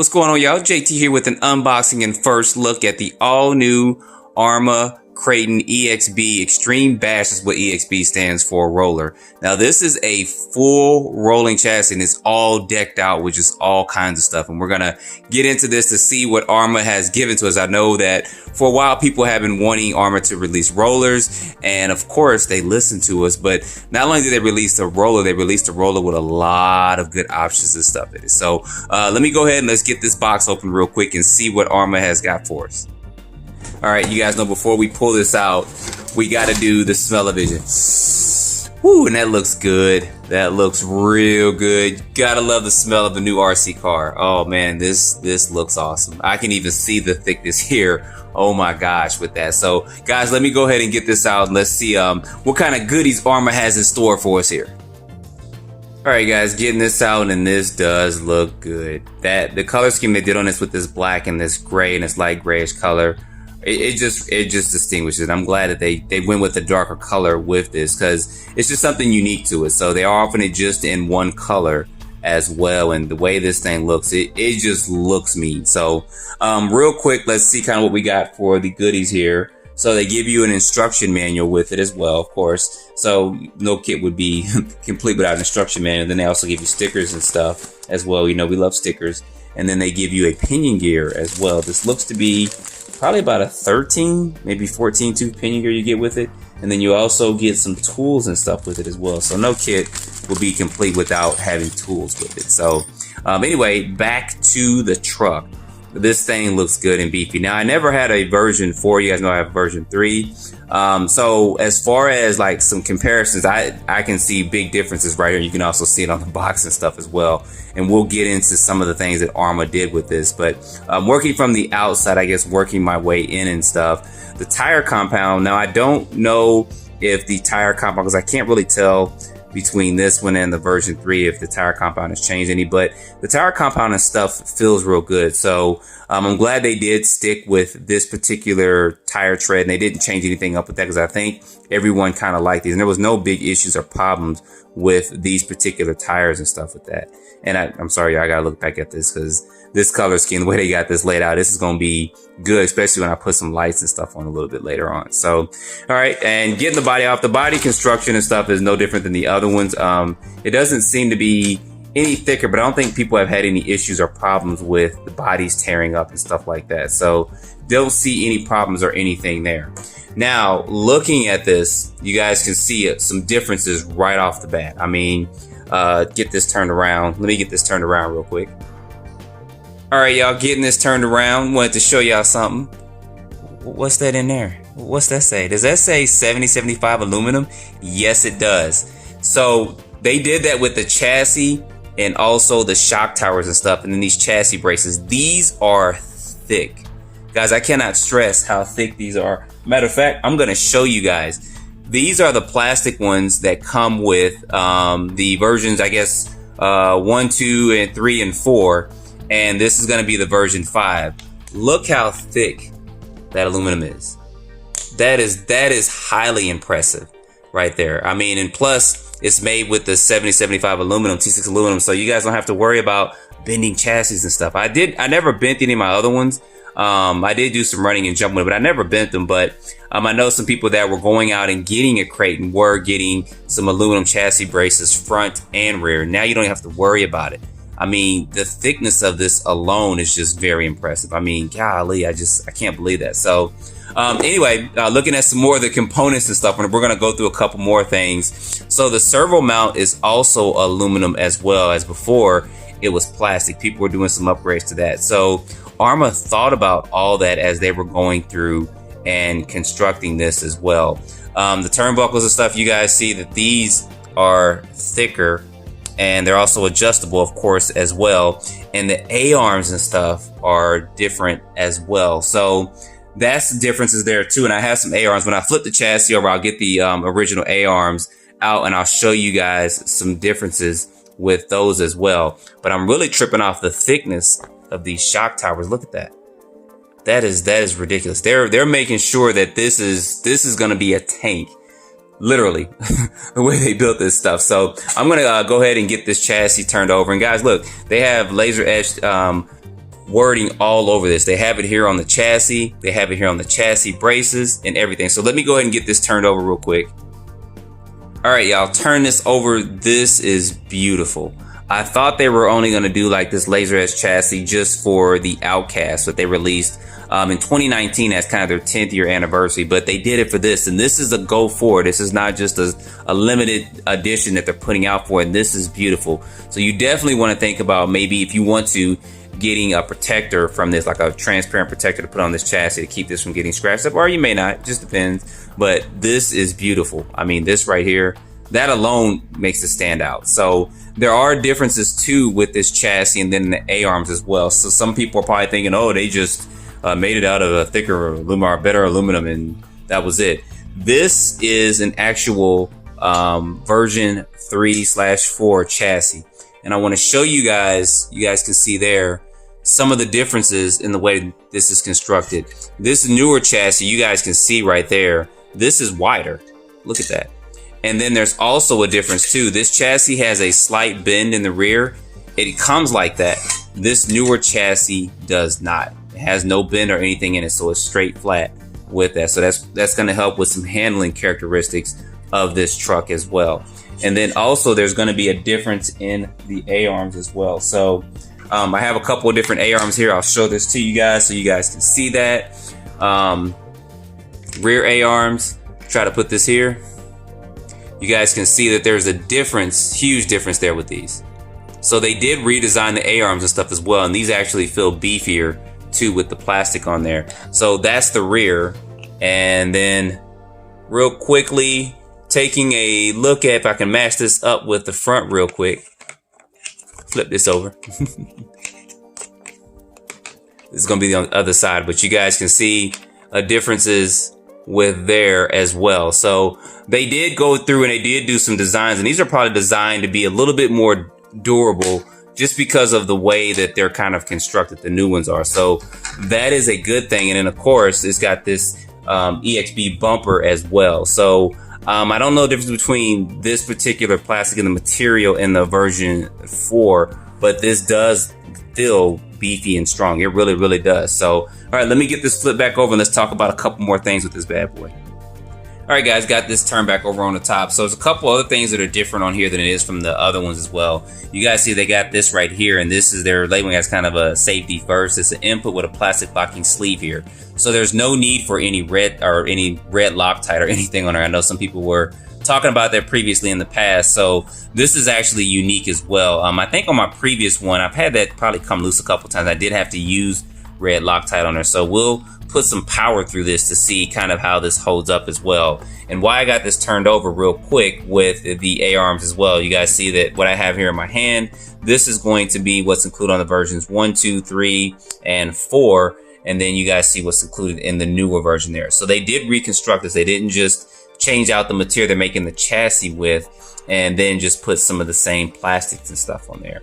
What's going on, y'all? JT here with an unboxing and first look at the all-new Arrma Kraton EXB. Extreme Bash is what EXB stands for, roller. Now, this is a full rolling chassis and it's all decked out with just all kinds of stuff. And we're going to get into this to see what Arrma has given to us. I know that for a while, people have been wanting Arrma to release rollers. And of course, they listen to us. But not only did they release the roller, they released a roller with a lot of good options and stuff in it. So let me go ahead and let's get this box open real quick and see what Arrma has got for us. All right, you guys know before we pull this out, we got to do the smell-o-vision. Woo, and that looks good. That looks real good. Gotta love the smell of the new RC car. Oh man, this looks awesome. I can even see the thickness here. Oh my gosh, with that. So guys, let me go ahead and get this out and let's see what kind of goodies Arrma has in store for us here. All right, guys, getting this out, and this does look good. The color scheme they did on this with this black and this gray and this light grayish color, it just distinguishes. I'm glad that they went with a darker color with this because it's just something unique to it. So they are offering it just in one color as well, and the way this thing looks, it just looks mean. So real quick, let's see kind of what we got for the goodies here. So they give you an instruction manual with it as well, of course. So no kit would be complete without an instruction manual. Then they also give you stickers and stuff as well. You know, we love stickers. And then they give you a pinion gear as well. This looks to be probably about a 13, maybe 14 tooth pinion gear you get with it. And then you also get some tools and stuff with it as well. So no kit will be complete without having tools with it. So anyway, back to the truck. This thing looks good and beefy. Now, I never had a version 4. You guys know I have version 3. So as far as like some comparisons, I can see big differences right here. You can also see it on the box and stuff as well. And we'll get into some of the things that Arrma did with this. But working from the outside, I guess working my way in and stuff, the tire compound. Now, I don't know if the tire compound, because I can't really tell between this one and the version 3 if the tire compound has changed any, but the tire compound and stuff feels real good. So I'm glad they did stick with this particular tire tread and they didn't change anything up with that, because I think everyone kind of liked these and there was no big issues or problems with these particular tires and stuff with that. And I'm sorry, I gotta look back at this because this color scheme, the way they got this laid out, this is going to be good, especially when I put some lights and stuff on a little bit later on. So, all right, and getting the body off, the body construction and stuff is no different than the other ones. It doesn't seem to be any thicker, but I don't think people have had any issues or problems with the bodies tearing up and stuff like that. So don't see any problems or anything there. Now, looking at this, you guys can see some differences right off the bat. I mean, get this turned around. Let me get this turned around real quick. All right, y'all, getting this turned around. Wanted to show y'all something. What's that in there? What's that say? Does that say 7075 aluminum? Yes, it does. So they did that with the chassis and also the shock towers and stuff. And then these chassis braces, these are thick. Guys, I cannot stress how thick these are. Matter of fact, I'm going to show you guys. These are the plastic ones that come with the versions, I guess, 1, 2, and 3, and 4. And this is going to be the version 5. Look how thick that aluminum is. That is highly impressive right there. I mean, and plus it's made with the 7075 aluminum, T6 aluminum. So you guys don't have to worry about bending chassis and stuff. I never bent any of my other ones. I did do some running and jumping with it, but I never bent them. But I know some people that were going out and getting a Kraton were getting some aluminum chassis braces front and rear. Now you don't have to worry about it. I mean, the thickness of this alone is just very impressive. I mean, golly, I can't believe that. So anyway, looking at some more of the components and stuff, and we're going to go through a couple more things. So the servo mount is also aluminum as well as before. It was plastic. People were doing some upgrades to that. So Arrma thought about all that as they were going through and constructing this as well. The turnbuckles and stuff, you guys see that these are thicker. And they're also adjustable, of course, as well. And the A-arms and stuff are different as well. So that's the differences there too. And I have some A-arms. When I flip the chassis over, I'll get the original A-arms out and I'll show you guys some differences with those as well. But I'm really tripping off the thickness of these shock towers. Look at that. That is ridiculous. They're making sure that this is going to be a tank. Literally, the way they built this stuff. So I'm going to go ahead and get this chassis turned over. And guys, look, they have laser etched wording all over this. They have it here on the chassis. They have it here on the chassis braces and everything. So let me go ahead and get this turned over real quick. All right, y'all, turn this over. This is beautiful. I thought they were only going to do like this laser edge chassis just for the Outcast that they released in 2019 as kind of their 10th year anniversary, but they did it for this, and this is a go forward. This is not just a limited edition that they're putting out for, and this is beautiful. So you definitely want to think about maybe if you want to getting a protector from this, like a transparent protector to put on this chassis to keep this from getting scratched up, or you may not, just depends. But this is beautiful. I mean, this right here, that alone makes it stand out. So there are differences too with this chassis and then the A-arms as well. So some people are probably thinking, oh, they just made it out of a thicker aluminum or better aluminum and that was it. This is an actual version 3/4 chassis. And I want to show you guys can see there some of the differences in the way this is constructed. This newer chassis, you guys can see right there, this is wider. Look at that. And then there's also a difference too. This chassis has a slight bend in the rear. It comes like that. This newer chassis does not. It has no bend or anything in it, so it's straight flat with that. So that's going to help with some handling characteristics of this truck as well. And then also there's going to be a difference in the A-arms as well. So I have a couple of different A-arms here. I'll show this to you guys so you guys can see that. Rear A-arms, try to put this here. You guys can see that there's a difference, huge difference there with these. So they did redesign the A-arms and stuff as well, and these actually feel beefier too with the plastic on there. So that's the rear. And then real quickly, taking a look at if I can match this up with the front real quick. Flip this over. This is going to be on the other side, but you guys can see differences with there as well. So they did go through and they did do some designs, and these are probably designed to be a little bit more durable just because of the way that they're kind of constructed, the new ones are. So that is a good thing. And then of course it's got this EXB bumper as well. So I don't know the difference between this particular plastic and the material in the version 4, but this does feel beefy and strong. It really, really does. So, all right, let me get this flipped back over and let's talk about a couple more things with this bad boy. All right, guys, got this turned back over on the top. So there's a couple other things that are different on here than it is from the other ones as well. You guys see they got this right here, and this is their labeling as kind of a safety first. It's an input with a plastic locking sleeve here. So there's no need for any red Loctite or anything on there. I know some people were talking about that previously in the past. So this is actually unique as well. I think on my previous one, I've had that probably come loose a couple times. I did have to use red Loctite on there. So we'll put some power through this to see kind of how this holds up as well. And why I got this turned over real quick with the A-arms as well. You guys see that what I have here in my hand, this is going to be what's included on the versions 1, 2, 3, and 4. And then you guys see what's included in the newer version there. So they did reconstruct this. They didn't just change out the material they're making the chassis with and then just put some of the same plastics and stuff on there.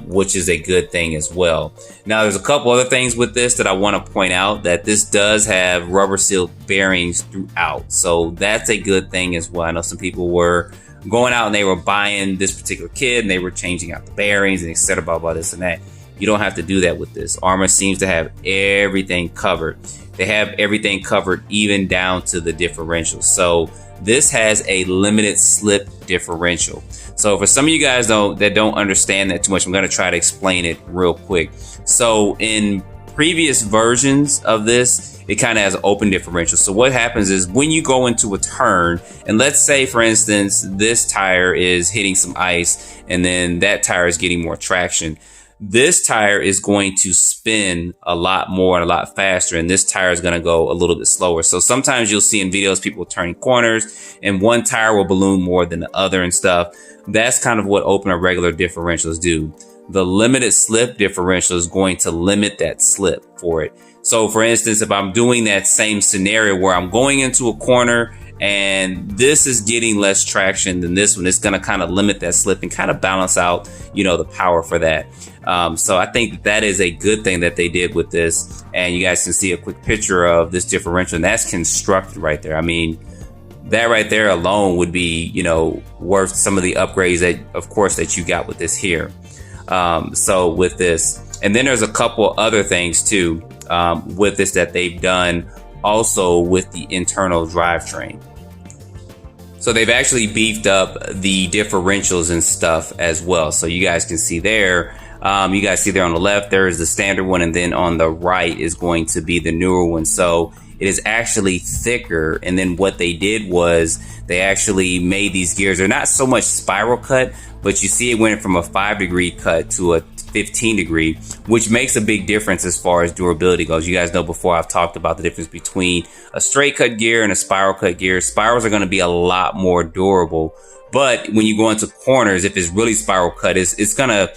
Which is a good thing as well. Now there's a couple other things with this that I want to point out, that this does have rubber sealed bearings throughout. So that's a good thing as well. I know some people were going out and they were buying this particular kit and they were changing out the bearings and etc. blah, blah, this and that. You don't have to do that with this. Arrma seems to have everything covered. They have everything covered even down to the differentials. So this has a limited slip differential. So for some of you guys that don't understand that too much, I'm going to try to explain it real quick. So in previous versions of this, it kind of has an open differential. So what happens is when you go into a turn, and let's say for instance, this tire is hitting some ice and then that tire is getting more traction. This tire is going to spin a lot more and a lot faster, and this tire is going to go a little bit slower. So sometimes you'll see in videos people turning corners and one tire will balloon more than the other and stuff. That's kind of what open or regular differentials do. The limited slip differential is going to limit that slip for it. So for instance, if I'm doing that same scenario where I'm going into a corner and this is getting less traction than this one, it's going to kind of limit that slip and kind of balance out, the power for that. So I think that is a good thing that they did with this. And you guys can see a quick picture of this differential, and that's constructed right there. I mean, that right there alone would be, worth some of the upgrades that, of course, that you got with this here. So with this, and then there's a couple other things too with this that they've done also with the internal drivetrain. So they've actually beefed up the differentials and stuff as well. So you guys can see there. You guys see there on the left, there is the standard one, and then on the right is going to be the newer one. So it is actually thicker. And then what they did was they actually made these gears. They're not so much spiral cut, but you see it went from a 5-degree cut to a 15-degree, which makes a big difference as far as durability goes. You guys know before I've talked about the difference between a straight cut gear and a spiral cut gear. Spirals are going to be a lot more durable, but when you go into corners, if it's really spiral cut, it's going to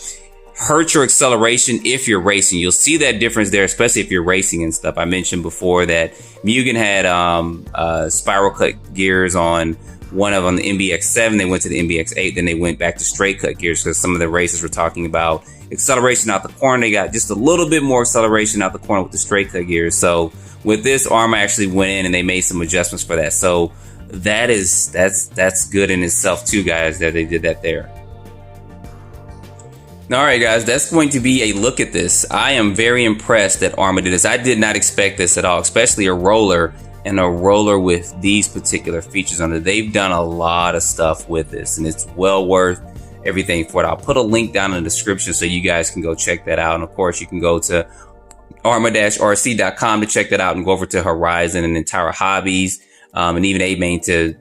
hurt your acceleration if you're racing. You'll see that difference there, especially if you're racing and stuff. I mentioned before that Mugen had spiral cut gears on one of them, the MBX7. They went to the MBX8, then they went back to straight cut gears because some of the racers were talking about acceleration out the corner. They got just a little bit more acceleration out the corner with the straight cut gears. So with this, Arrma actually went in and they made some adjustments for that. So that's good in itself too, guys, that they did that there. All right, guys, that's going to be a look at this. I am very impressed that Arrma did this. I did not expect this at all, especially a roller and a roller with these particular features on it. They've done a lot of stuff with this, and it's well worth everything for it. I'll put a link down in the description so you guys can go check that out. And of course, you can go to arrma-rc.com to check that out, and go over to Horizon and Entire Hobbies, and even A-Main to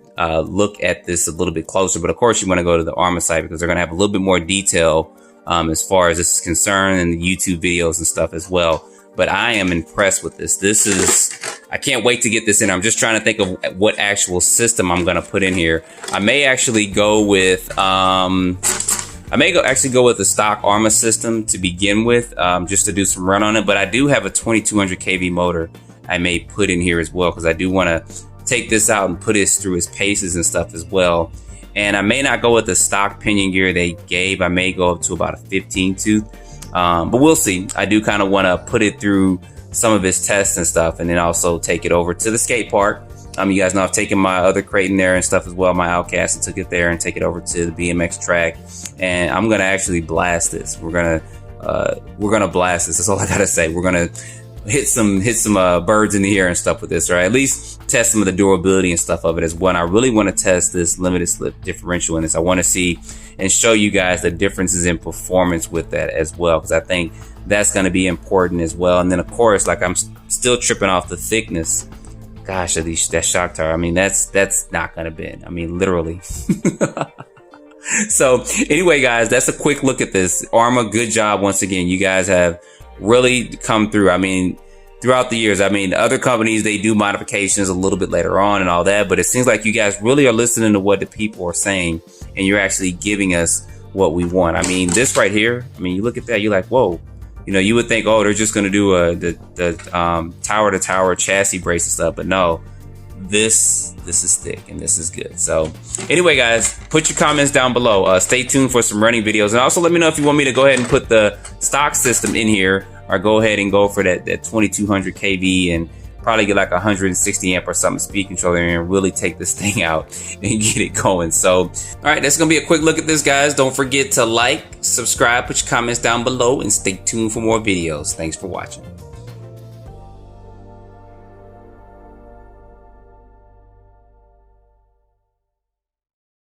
look at this a little bit closer. But of course, you want to go to the Arrma site because they're going to have a little bit more detail as far as this is concerned, and the YouTube videos and stuff as well. But I am impressed with this. I can't wait to get this in. I'm just trying to think of what actual system I'm going to put in here. I may actually go with, actually go with the stock Arrma system to begin with, just to do some run on it. But I do have a 2200 kV motor I may put in here as well, because I do want to take this out and put this through its paces and stuff as well. And I may not go with the stock pinion gear they gave. I may go up to about a 15 tooth, but we'll see. I do kind of want to put it through some of its tests and stuff, and then also take it over to the skate park. You guys know I've taken my other Kraton there and stuff as well, my Outcast, and took it there and take it over to the BMX track. And I'm gonna actually blast this. We're gonna blast this. That's all I gotta say. We're gonna hit some birds in the air and stuff with this, or at least test some of the durability and stuff of it as well. And I really want to test this limited slip differential in this. I want to see and show you guys the differences in performance with that as well, because I think that's going to be important as well. And then of course, like, I'm still tripping off the thickness, gosh, of that shock tower. I mean, that's not going to bend. I mean, literally. So anyway, guys, that's a quick look at this. Arrma, good job once again. You guys have really come through. I mean, throughout the years, I mean, other companies, they do modifications a little bit later on and all that, but it seems like you guys really are listening to what the people are saying, and you're actually giving us what we want. I mean, this right here, I mean, you look at that, you're like, whoa. You know, you would think, oh, they're just going to do the tower to tower chassis brace and stuff, but no, this is thick and this is good. So anyway, guys, put your comments down below. Stay tuned for some running videos, and also let me know if you want me to go ahead and put the stock system in here, or go ahead and go for that 2200 kV and probably get like 160 amp or something speed controller and really take this thing out and get it going. So all right, that's gonna be a quick look at this, guys. Don't forget to like, subscribe, put your comments down below, and stay tuned for more videos. Thanks for watching.